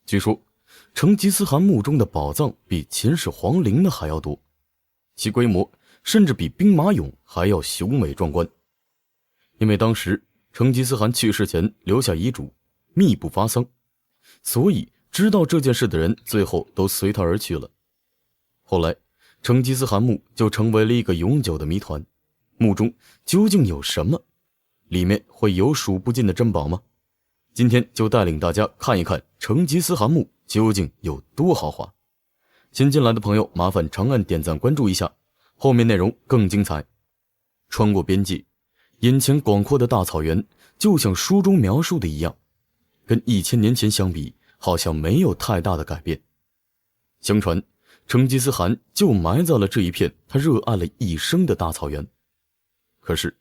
据说成吉思汗墓中的宝藏比秦始皇陵的还要多，其规模甚至比兵马俑还要雄伟壮观。因为当时成吉思汗去世前留下遗嘱，秘不发丧，所以知道这件事的人最后都随他而去了。后来成吉思汗墓就成为了一个永久的谜团，墓中究竟有什么？里面会有数不尽的珍宝吗？今天就带领大家看一看成吉思汗墓究竟有多豪华。新进来的朋友麻烦长按点赞关注一下，后面内容更精彩。穿过边界，眼前广阔的大草原就像书中描述的一样，跟1000年前相比好像没有太大的改变。相传成吉思汗就埋在了这一片他热爱了一生的大草原。可是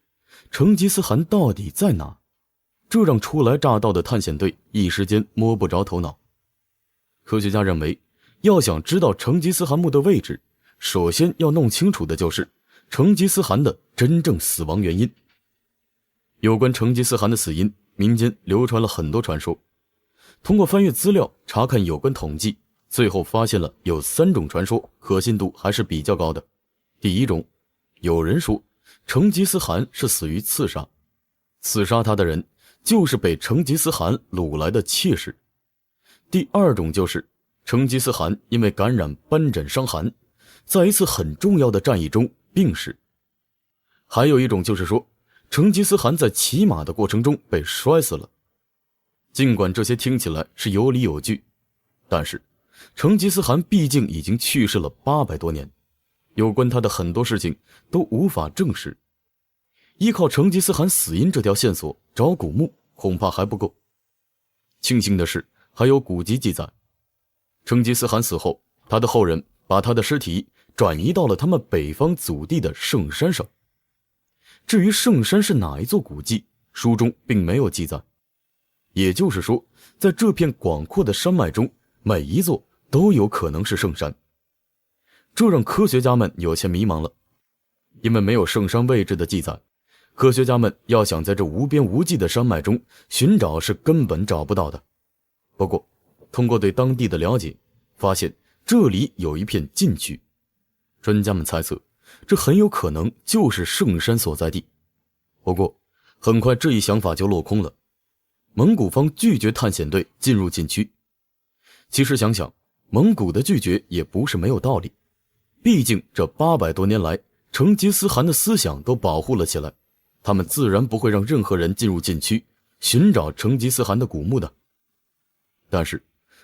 成吉思汗到底在哪？这让初来乍到的探险队一时间摸不着头脑。科学家认为，要想知道成吉思汗墓的位置，首先要弄清楚的就是成吉思汗的真正死亡原因。有关成吉思汗的死因，民间流传了很多传说。通过翻阅资料查看有关统计，最后发现了有3种传说可信度还是比较高的。第一种，有人说成吉思汗是死于刺杀，刺杀他的人就是被成吉思汗掳来的妾室。第二种就是成吉思汗因为感染斑疹伤寒，在一次很重要的战役中病逝。还有一种就是说成吉思汗在骑马的过程中被摔死了。尽管这些听起来是有理有据，但是成吉思汗毕竟已经去世了800多年，有关他的很多事情都无法证实。依靠成吉思汗死因这条线索找古墓恐怕还不够。庆幸的是还有古籍记载，成吉思汗死后，他的后人把他的尸体转移到了他们北方祖地的圣山上。至于圣山是哪一座古迹，书中并没有记载。也就是说，在这片广阔的山脉中，每一座都有可能是圣山。这让科学家们有些迷茫了，因为没有圣山位置的记载，科学家们要想在这无边无际的山脉中寻找是根本找不到的。不过通过对当地的了解，发现这里有一片禁区，专家们猜测这很有可能就是圣山所在地。不过很快这一想法就落空了，蒙古方拒绝探险队进入禁区。其实想想，蒙古的拒绝也不是没有道理，毕竟这800多年来成吉思汗的思想都保护了起来，他们自然不会让任何人进入禁区寻找成吉思汗的古墓的。但是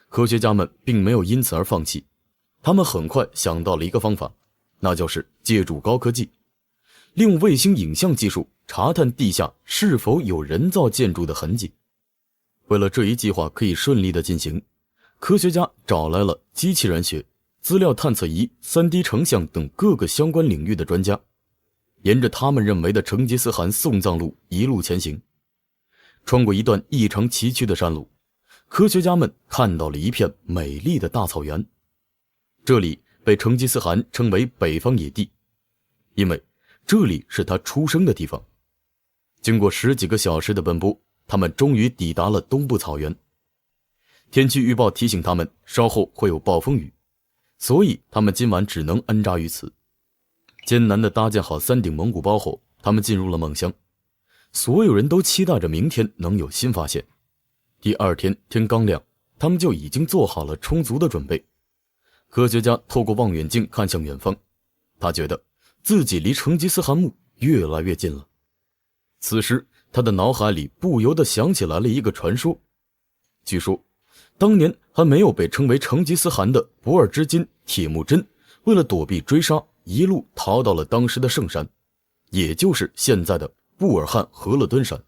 科学家们并没有因此而放弃，他们很快想到了一个方法，那就是借助高科技，利用卫星影像技术查探地下是否有人造建筑的痕迹。为了这一计划可以顺利的进行，科学家找来了机器人学、资料探测仪、3D 成像等各个相关领域的专家，沿着他们认为的成吉思汗送葬路一路前行。穿过一段异常崎岖的山路，科学家们看到了一片美丽的大草原。这里被成吉思汗称为北方野地，因为这里是他出生的地方。经过10几个小时的奔波，他们终于抵达了东部草原。天气预报提醒他们稍后会有暴风雨，所以他们今晚只能安扎于此。艰难地搭建好3顶蒙古包后，他们进入了梦乡。所有人都期待着明天能有新发现。第2天天刚亮，他们就已经做好了充足的准备。科学家透过望远镜看向远方，他觉得自己离成吉思汗墓越来越近了。此时他的脑海里不由得想起来了一个传说。据说当年还没有被称为成吉思汗的博尔之金铁木真，为了躲避追杀，一路逃到了当时的圣山，也就是现在的布尔汉河勒敦山。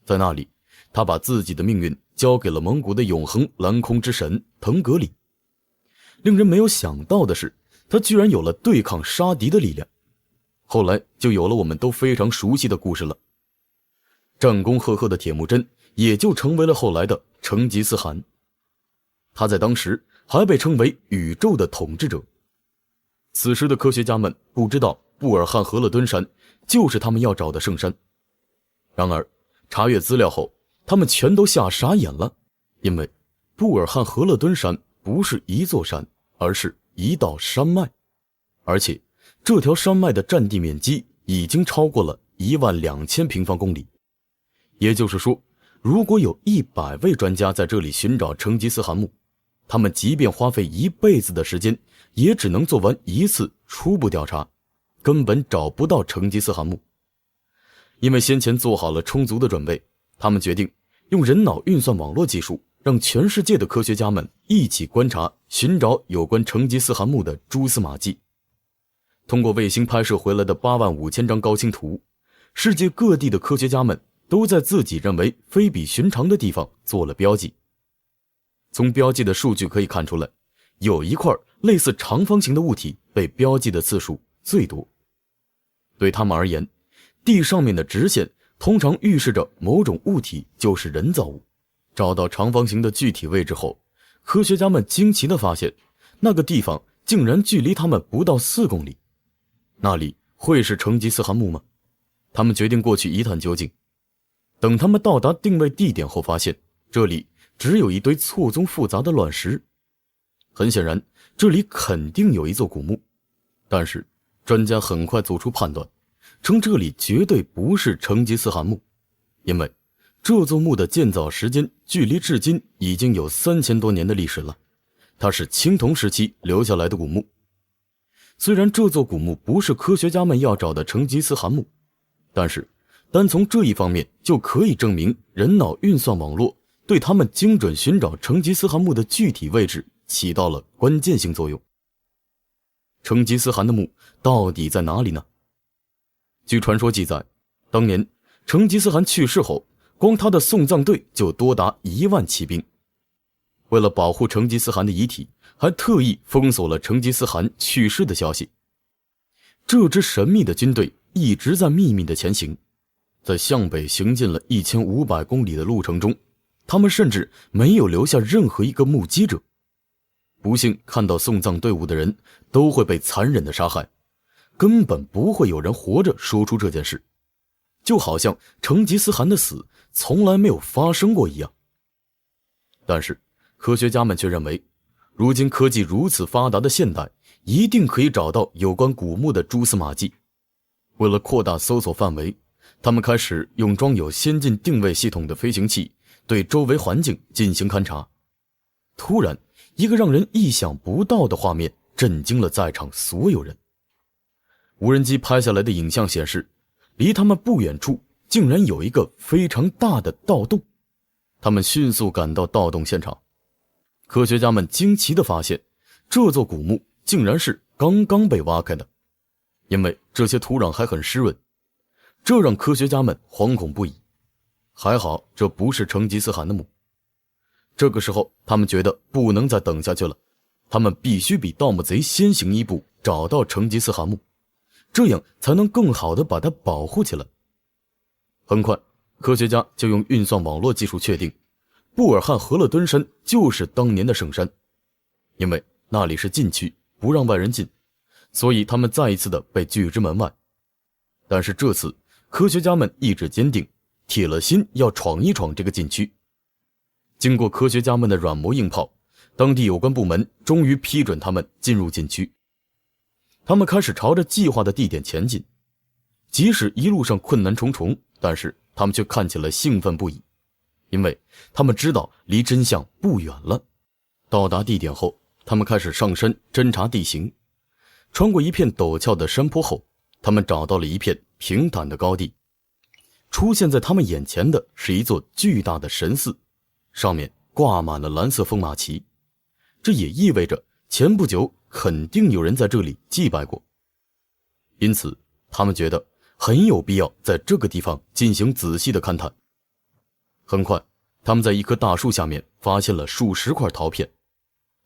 在那里，他把自己的命运交给了蒙古的永恒蓝空之神腾格里。令人没有想到的是，他居然有了对抗杀敌的力量。后来就有了我们都非常熟悉的故事了。战功赫赫的铁木真也就成为了后来的成吉思汗。他在当时还被称为宇宙的统治者。此时的科学家们不知道布尔汉河勒敦山就是他们要找的圣山。然而查阅资料后，他们全都吓傻眼了，因为布尔汉河勒敦山不是一座山，而是一道山脉，而且这条山脉的占地面积已经超过了12000平方公里。也就是说，如果有100位专家在这里寻找成吉思汗墓，他们即便花费一辈子的时间，也只能做完一次初步调查，根本找不到成吉思汗墓。因为先前做好了充足的准备，他们决定用人脑运算网络技术，让全世界的科学家们一起观察、寻找有关成吉思汗墓的蛛丝马迹。通过卫星拍摄回来的85000张高清图，世界各地的科学家们都在自己认为非比寻常的地方做了标记。从标记的数据可以看出来，有一块类似长方形的物体被标记的次数最多。对他们而言，地上面的直线通常预示着某种物体就是人造物。找到长方形的具体位置后，科学家们惊奇地发现，那个地方竟然距离他们不到4公里。那里会是成吉思汗墓吗？他们决定过去一探究竟。等他们到达定位地点后，发现这里只有一堆错综复杂的乱石。很显然，这里肯定有一座古墓，但是专家很快做出判断，称这里绝对不是成吉思汗墓，因为这座墓的建造时间距离至今已经有3000多年的历史了，它是青铜时期留下来的古墓。虽然这座古墓不是科学家们要找的成吉思汗墓，但是单从这一方面就可以证明人脑运算网络对他们精准寻找成吉思汗墓的具体位置起到了关键性作用。成吉思汗的墓到底在哪里呢？据传说记载，当年成吉思汗去世后，光他的送葬队就多达1万骑兵。为了保护成吉思汗的遗体，还特意封锁了成吉思汗去世的消息。这支神秘的军队一直在秘密的前行，在向北行进了1500公里的路程中，他们甚至没有留下任何一个目击者。不幸看到送葬队伍的人都会被残忍的杀害，根本不会有人活着说出这件事，就好像成吉思汗的死从来没有发生过一样。但是科学家们却认为，如今科技如此发达的现代，一定可以找到有关古墓的蛛丝马迹。为了扩大搜索范围，他们开始用装有先进定位系统的飞行器对周围环境进行勘察。突然，一个让人意想不到的画面震惊了在场所有人。无人机拍下来的影像显示，离他们不远处竟然有一个非常大的盗洞。他们迅速赶到盗洞现场，科学家们惊奇地发现，这座古墓竟然是刚刚被挖开的，因为这些土壤还很湿润，这让科学家们惶恐不已。还好这不是成吉思汗的墓。这个时候他们觉得不能再等下去了，他们必须比盗墓贼先行一步找到成吉思汗墓，这样才能更好地把它保护起来。很快，科学家就用运算网络技术确定，布尔汉河勒敦山就是当年的圣山。因为那里是禁区，不让外人进，所以他们再一次的被拒之门外。但是这次科学家们意志坚定，铁了心要闯一闯这个禁区。经过科学家们的软磨硬泡，当地有关部门终于批准他们进入禁区。他们开始朝着计划的地点前进，即使一路上困难重重，但是他们却看起来兴奋不已，因为他们知道离真相不远了。到达地点后，他们开始上山侦察地形。穿过一片陡峭的山坡后，他们找到了一片平坦的高地。出现在他们眼前的是一座巨大的神寺，上面挂满了蓝色风马旗，这也意味着前不久肯定有人在这里祭拜过。因此他们觉得很有必要在这个地方进行仔细的勘探。很快，他们在一棵大树下面发现了数十块陶片。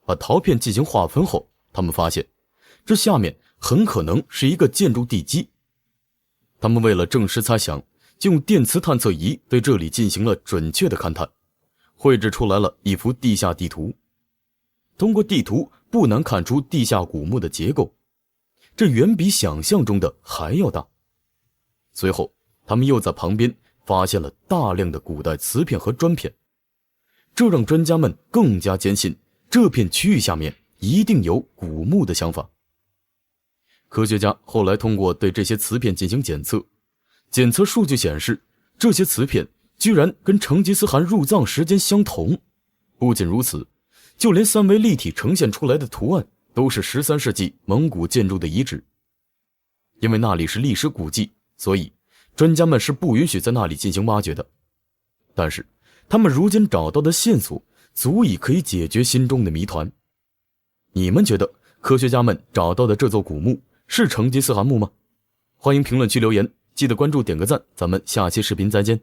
把陶片进行划分后，他们发现这下面很可能是一个建筑地基。他们为了证实猜想，就用电磁探测仪对这里进行了准确的勘探，绘制出来了一幅地下地图。通过地图不难看出地下古墓的结构，这远比想象中的还要大。随后他们又在旁边发现了大量的古代瓷片和砖片，这让专家们更加坚信这片区域下面一定有古墓的想法。科学家后来通过对这些瓷片进行检测，检测数据显示，这些瓷片居然跟成吉思汗入葬时间相同。不仅如此，就连三维立体呈现出来的图案都是13世纪蒙古建筑的遗址。因为那里是历史古迹，所以专家们是不允许在那里进行挖掘的。但是他们如今找到的线索足以可以解决心中的谜团。你们觉得科学家们找到的这座古墓是成吉思汗墓吗？欢迎评论区留言，记得关注点个赞，咱们下期视频再见。